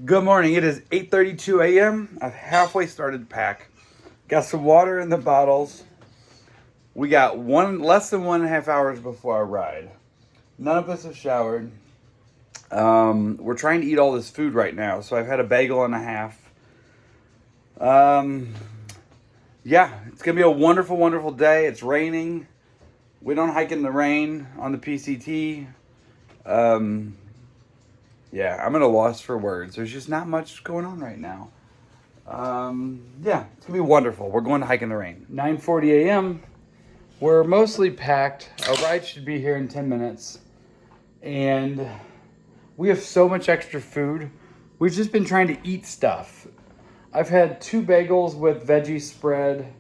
Good morning. It is 8:32 a.m. I've halfway started to pack. Got some water in the bottles. We got less than 1.5 hours before our ride. None of us have showered. We're trying to eat all this food right now, so I've had a bagel and a half. Yeah, it's gonna be a wonderful, wonderful day. It's raining. We don't hike in the rain on the PCT. Yeah, I'm at a loss for words. There's just not much going on right now. Yeah, it's gonna be wonderful. We're going to hike in the rain. 9:40 a.m. We're mostly packed. Our ride should be here in 10 minutes. And we have so much extra food. We've just been trying to eat stuff. I've had 2 bagels with veggie spread.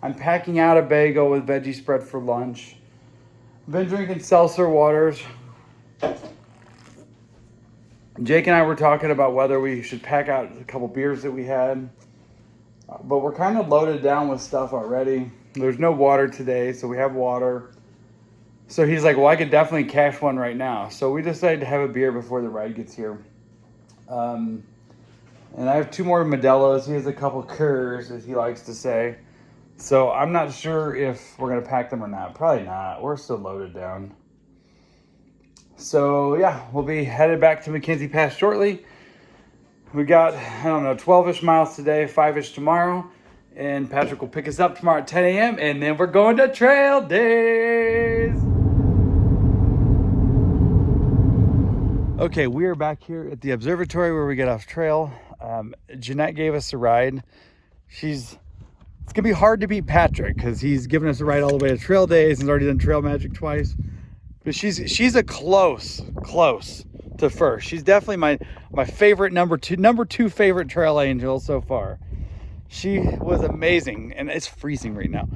I'm packing out a bagel with veggie spread for lunch. I've been drinking seltzer waters. Jake and I were talking about whether we should pack out a couple beers that we had. But we're kind of loaded down with stuff already. There's no water today, so we have water. So he's like, well, I could definitely cash one right now. So we decided to have a beer before the ride gets here. And I have 2 more Modelo's. He has a couple Kurs, as he likes to say. So I'm not sure if we're going to pack them or not. Probably not. We're still loaded down. So yeah, we'll be headed back to McKenzie Pass shortly. We got, 12-ish miles today, 5-ish tomorrow. And Patrick will pick us up tomorrow at 10 a.m. And then we're going to trail days. Okay, we are back here at the observatory where we get off trail. Jeanette gave us a ride. It's gonna be hard to beat Patrick because he's given us a ride all the way to trail days and has already done trail magic twice. But she's a close to first. She's definitely my favorite number two favorite trail angel so far. She was amazing, and it's freezing right now.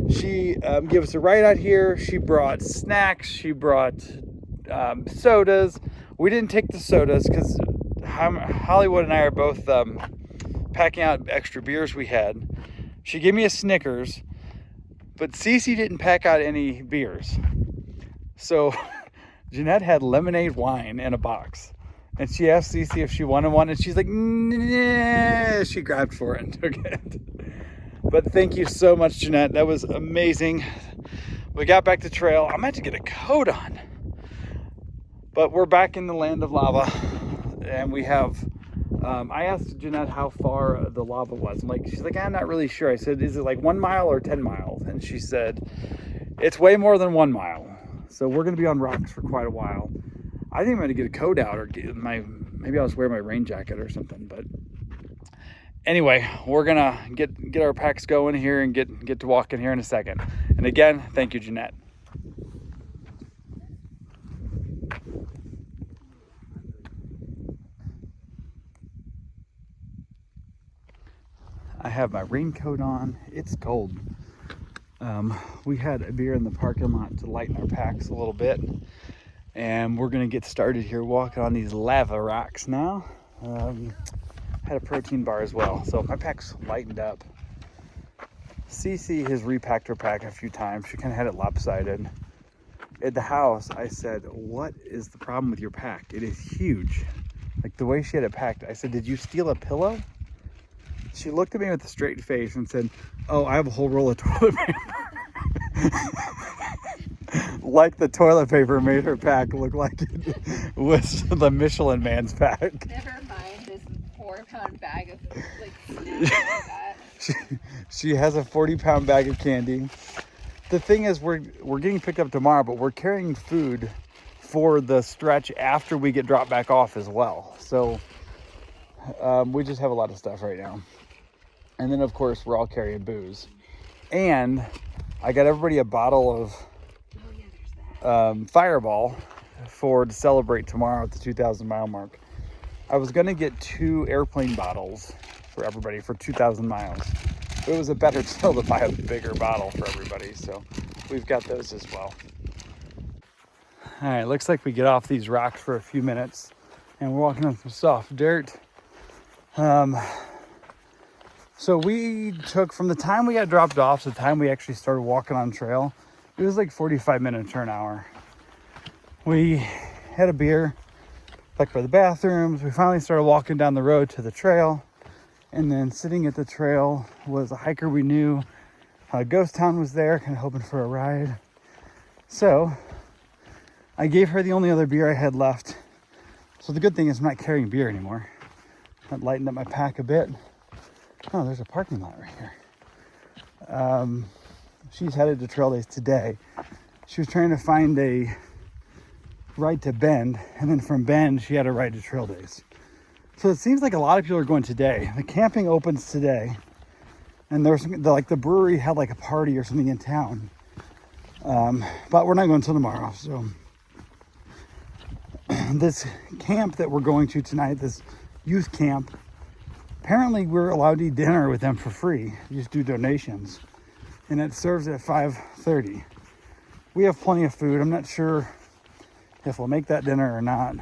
She gave us a ride out here. She brought snacks. She brought sodas. We didn't take the sodas because Hollywood and I are both packing out extra beers we had. She gave me a Snickers, but Cece didn't pack out any beers. So Jeanette had lemonade wine in a box. And she asked Cece if she wanted one, and she's like, nah. She grabbed for it and took it. But thank you so much, Jeanette. That was amazing. We got back to trail. I'm about to get a coat on. But we're back in the land of lava. And we have, I asked Jeanette how far the lava was. She's like, I'm not really sure. I said, is it like 1 mile or 10 miles? And she said, it's way more than 1 mile. So we're going to be on rocks for quite a while. I think I'm going to get a coat out or maybe I'll just wear my rain jacket or something. But anyway, we're going to get our packs going here and get to walking here in a second. And again, thank you, Jeanette. I have my raincoat on. It's cold. We had a beer in the parking lot to lighten our packs a little bit. And we're going to get started here walking on these lava rocks now. Had a protein bar as well. So my pack's lightened up. Cece has repacked her pack a few times. She kind of had it lopsided. At the house, I said, what is the problem with your pack? It is huge. Like the way she had it packed. I said, did you steal a pillow? She looked at me with a straight face and said, oh, I have a whole roll of toilet paper. Like the toilet paper made her pack look like it was the Michelin Man's pack. Never mind this 4-pound bag of snacks like that. She has a 40-pound bag of candy. The thing is, we're getting picked up tomorrow, but we're carrying food for the stretch after we get dropped back off as well. So we just have a lot of stuff right now. And then, of course, we're all carrying booze. And I got everybody a bottle of Fireball to celebrate tomorrow at the 2,000 mile mark. I was going to get 2 airplane bottles for everybody for 2,000 miles. But it was a better deal to buy a bigger bottle for everybody. So we've got those as well. All right, looks like we get off these rocks for a few minutes. And we're walking on some soft dirt. So we took, from the time we got dropped off to the time we actually started walking on trail, it was like 45 minutes to an hour. We had a beer. back by the bathrooms. We finally started walking down the road to the trail. And then sitting at the trail was a hiker we knew. Ghost Town was there, kind of hoping for a ride. So I gave her the only other beer I had left. So the good thing is I'm not carrying beer anymore. That lightened up my pack a bit. Oh, there's a parking lot right here. She's headed to trail days today. She was trying to find a ride to Bend, and then from Bend she had a ride to trail days. So it seems like a lot of people are going today. The camping opens today, and there's like the brewery had like a party or something in town. But we're not going until tomorrow. So this camp that we're going to tonight, this youth camp, apparently we're allowed to eat dinner with them for free. You just do donations, and it serves at 5:30. We have plenty of food. I'm not sure if we'll make that dinner or not.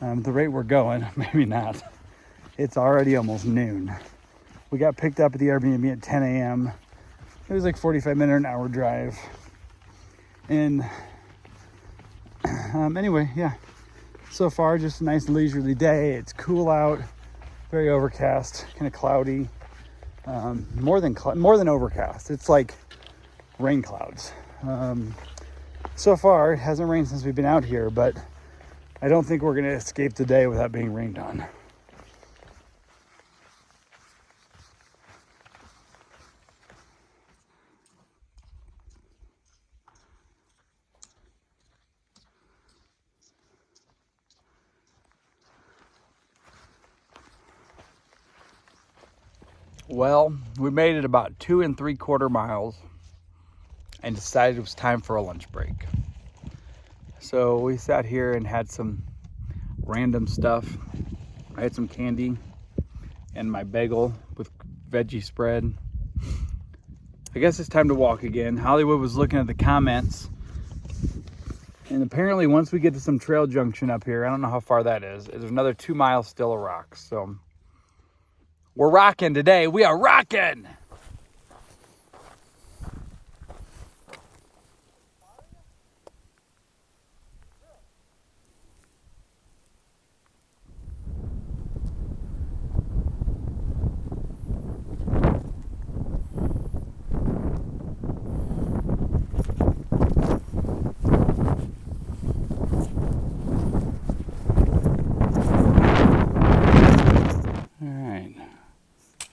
The rate we're going, maybe not. It's already almost noon. We got picked up at the Airbnb at 10 a.m. It was like 45-minute, an hour drive. And anyway, yeah. So far, just a nice leisurely day. It's cool out, very overcast, kind of cloudy. More than overcast. It's like rain clouds. So far, it hasn't rained since we've been out here, but I don't think we're going to escape the day without being rained on. Well, we made it about 2 3/4 miles and decided it was time for a lunch break. So we sat here and had some random stuff. I had some candy and my bagel with veggie spread. I guess it's time to walk again. Hollywood was looking at the comments, and apparently once we get to some trail junction up here, I don't know how far that is, there's another 2 miles still of rocks. So we're rocking today. We are rocking.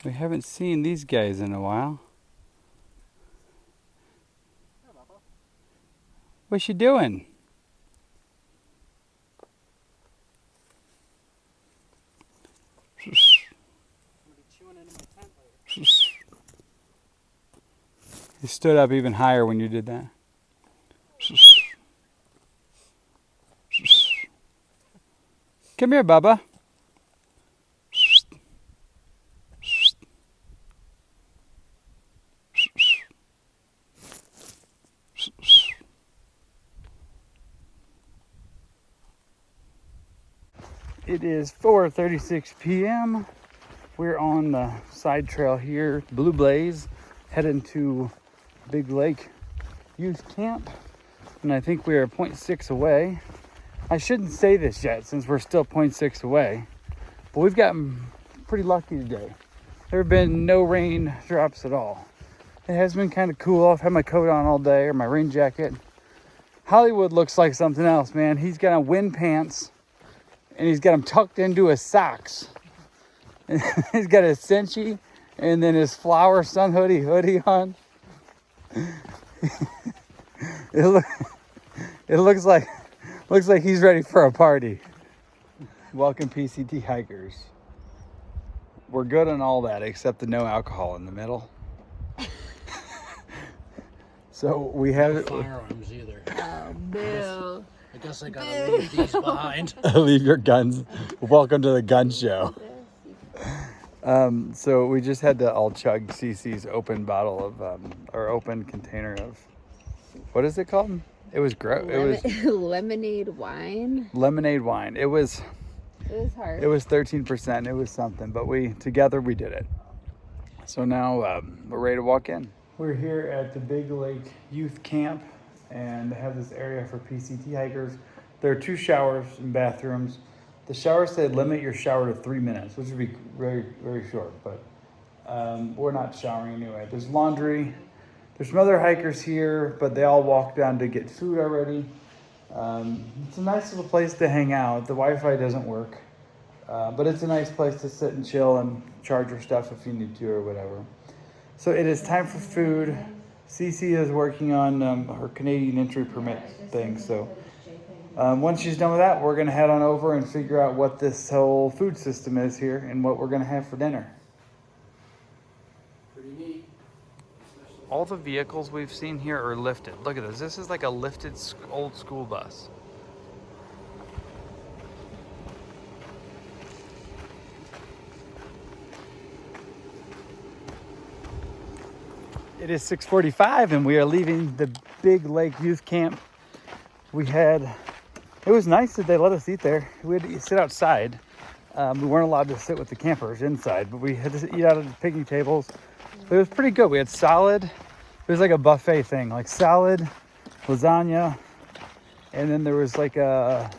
We haven't seen these guys in a while. What's you doing? You stood up even higher when you did that. Come here, Bubba. It is 4:36 p.m. We're on the side trail here, Blue Blaze, heading to Big Lake Youth Camp. And I think we are 0.6 away. I shouldn't say this yet since we're still 0.6 away. But we've gotten pretty lucky today. There have been no rain drops at all. It has been kind of cool. I've had my coat on all day, or my rain jacket. Hollywood looks like something else, man. He's got on wind pants, and he's got them tucked into his socks. And he's got his cinchy, and then his flower sun hoodie on. It looks like he's ready for a party. Welcome, PCT hikers. We're good on all that except the no alcohol in the middle. So we have no firearms either. Oh, boo. I guess I gotta leave these behind. Leave your guns. Welcome to the gun show. So we just had to all chug Cece's open bottle of, or open container of, what is it called? It was gross. It was lemonade wine. Lemonade wine. It was hard. It was 13%. It was something, but together we did it. So now we're ready to walk in. We're here at the Big Lake Youth Camp, and they have this area for PCT hikers. There are 2 showers and bathrooms. The shower said limit your shower to 3 minutes, which would be very, very short, but we're not showering anyway. There's laundry. There's some other hikers here, but they all walked down to get food already. It's a nice little place to hang out. The Wi-Fi doesn't work, but it's a nice place to sit and chill and charge your stuff if you need to or whatever. So it is time for food. Cece is working on her Canadian entry permit thing. So once she's done with that, we're going to head on over and figure out what this whole food system is here and what we're going to have for dinner. Pretty neat. All the vehicles we've seen here are lifted. Look at this. This is like a lifted old school bus. It is 6:45 and we are leaving the Big Lake Youth Camp. It was nice that they let us eat there. We had to sit outside. We weren't allowed to sit with the campers inside, but we had to eat out of the picnic tables. But it was pretty good. We had salad. It was like a buffet thing, like salad, lasagna, and then there was like it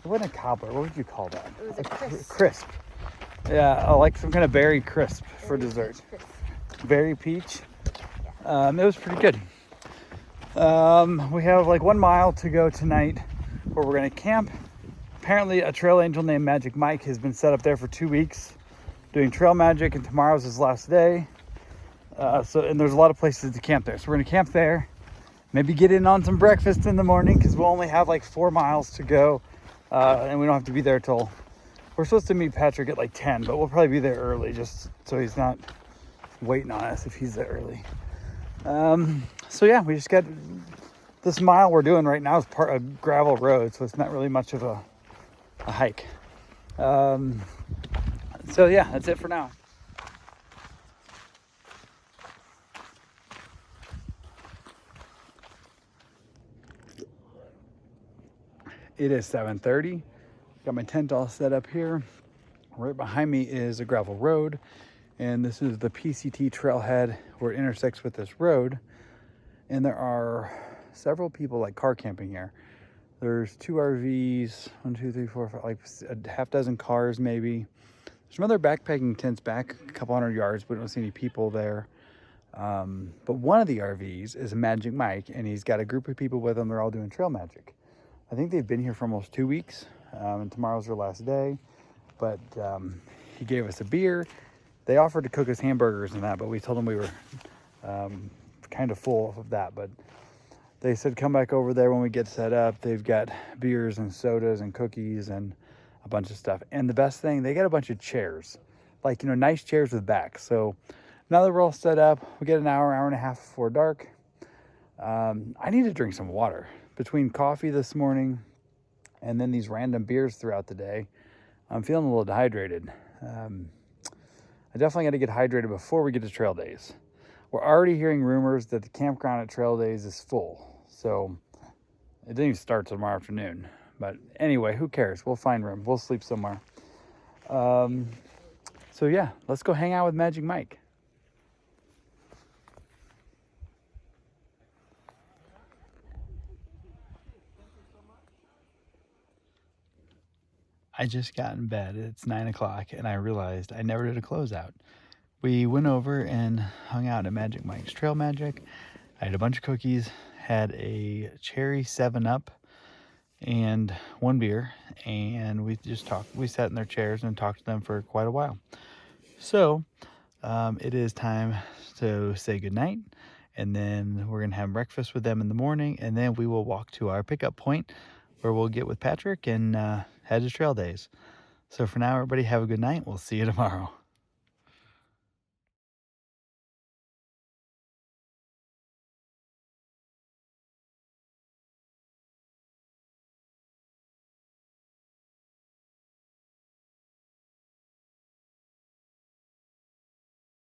wasn't a cobbler. What would you call that? It was a crisp. Crisp. Yeah, like some kind of berry crisp for dessert. Berry peach. It was pretty good. We have like 1 mile to go tonight where we're going to camp. Apparently a trail angel named Magic Mike has been set up there for 2 weeks doing trail magic, and tomorrow's his last day. And there's a lot of places to camp there. So we're going to camp there, maybe get in on some breakfast in the morning because we'll only have like 4 miles to go. And we don't have to be there till, we're supposed to meet Patrick at like 10, but we'll probably be there early just so he's not waiting on us if he's there early. So yeah, we just got this mile we're doing right now is part of gravel road, so it's not really much of a hike. So yeah, that's it for now. It is 7:30. Got my tent all set up here. Right behind me is a gravel road, and this is the PCT trailhead where it intersects with this road. And there are several people like car camping here. There's 2 RVs, 1, 2, 3, 4, 5, like a half dozen cars maybe. There's some other backpacking tents back a couple hundred yards, but we don't see any people there. But one of the RVs is a Magic Mike, and he's got a group of people with him. They're all doing trail magic. I think they've been here for almost 2 weeks, and tomorrow's their last day. But he gave us a beer. They offered to cook us hamburgers and that, but we told them we were kind of full of that. But they said come back over there when we get set up. They've got beers and sodas and cookies and a bunch of stuff. And the best thing, they got a bunch of chairs, like, nice chairs with backs. So now that we're all set up, we get an hour and a half before dark. I need to drink some water. Between coffee this morning and then these random beers throughout the day, I'm feeling a little dehydrated. I definitely got to get hydrated before we get to trail days. We're already hearing rumors that the campground at trail days is full. So it didn't even start tomorrow afternoon. But anyway, who cares? We'll find room. We'll sleep somewhere. So yeah, let's go hang out with Magic Mike. I just got in bed. It's 9 o'clock, and I realized I never did a closeout. We went over and hung out at Magic Mike's Trail Magic. I had a bunch of cookies, had a cherry 7-Up, and 1 beer, and we just talked. We sat in their chairs and talked to them for quite a while. So it is time to say goodnight, and then we're going to have breakfast with them in the morning, and then we will walk to our pickup point where we'll get with Patrick and head to trail days. So for now, everybody have a good night. We'll see you tomorrow.